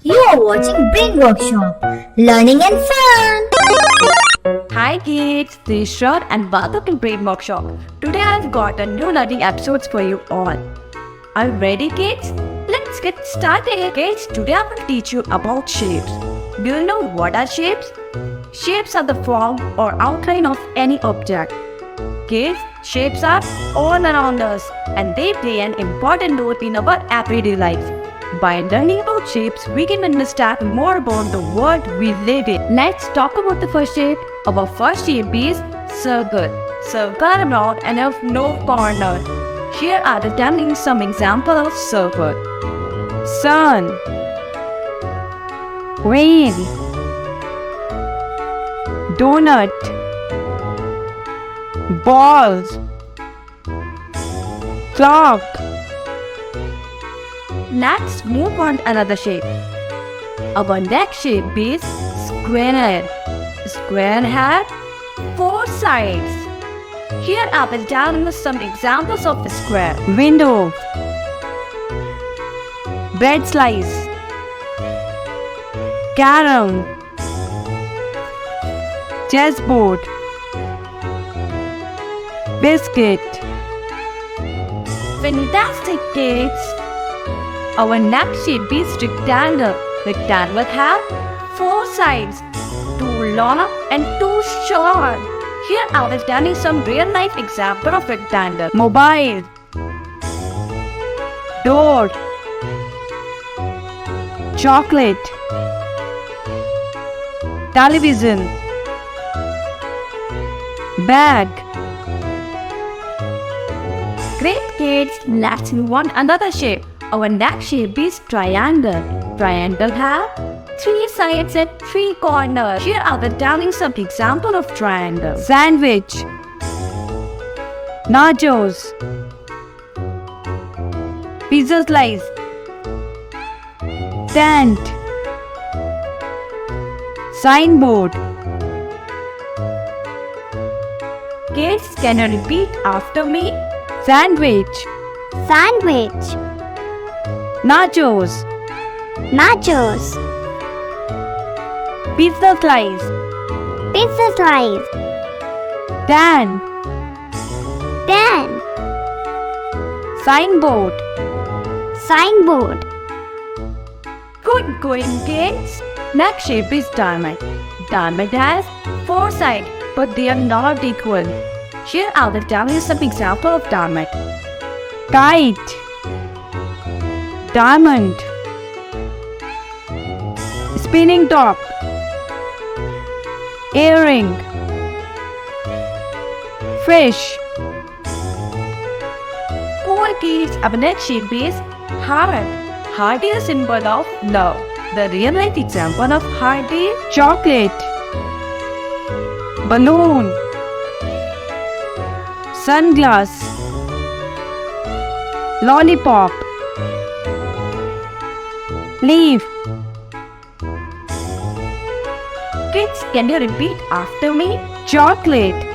You are watching Brain Workshop, learning and fun. Hi kids, this is Shriya and welcome to Brain Workshop. Today I've got a new learning episodes for you all. Are you ready kids? Let's get started. Kids, today I will teach you about shapes. Do you know what are shapes? Shapes are the form or outline of any object. Kids, shapes are all around us and they play an important role in our everyday life. By learning about shapes, we can understand more about the world we live in. Let's talk about the first shape. Our first shape is circle. Circle are round and have no corner. Here are the some examples of circle. Sun, rain, donut, balls, clock. Let's move on to another shape. Our next shape is square. Square has four sides. Here I will tell you some examples of a square. Window, bread slice, Carrom, Chessboard, Biscuit. Fantastic kids! Our next shape is rectangle. Rectangle have four sides, two long and two short. Here I will tell you some real life example of rectangle. Mobile, door, chocolate, television, bag. Great kids, let's move on to another shape. Our next shape is triangle. Triangle have three sides and three corners. Here I will tell you some example of triangle. Sandwich, nachos, pizza slice, tent, signboard. Kids, can you repeat after me? Sandwich, Sandwich, nachos, nachos, pizza slice, pizza slice, tent, tent, signboard. signboard. Good going kids. Next shape is diamond. Diamond has four sides but they are not equal. Here I will tell you some example of diamond. Kite, diamond, spinning top, earring, fish. Cool kids, our next shape is heart. Heart is a symbol of love. The real life example of heart is chocolate, balloon, sunglass, Lolipop, leaf. Kids, can you repeat after me? Chocolate,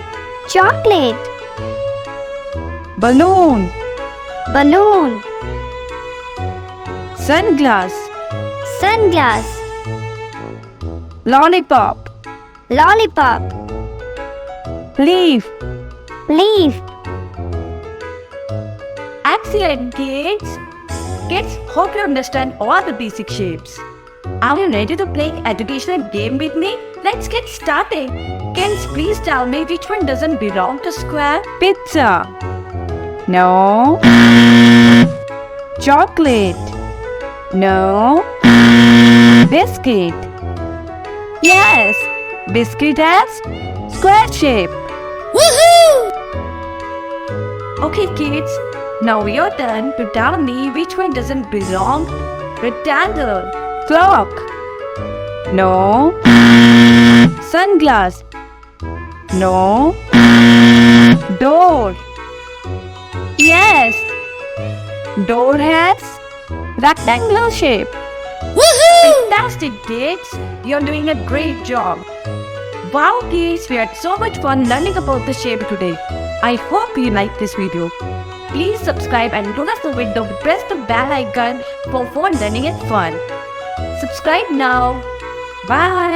Chocolate, balloon, balloon, sunglass, sunglass, Lollipop, lollipop, leaf. leaf. Excellent kids! Kids, hope you understand all the basic shapes. Are you ready to play educational game with me? Let's get started. Kids, please tell me which one doesn't belong to square? Pizza. No. Chocolate. No. Biscuit. Yes, biscuit has square shape. Woohoo! Okay kids, now your turn to tell me which one doesn't belong. Rectangle. Clock. No. Sunglass. No. Door. Yes. Door has rectangular shape. Woohoo! Fantastic kids, you're doing a great job. Wow kids, we had so much fun learning about the shape today. I hope you liked this video. Please subscribe and don't forget to press the bell icon for more learning and fun. subscribe now. Bye.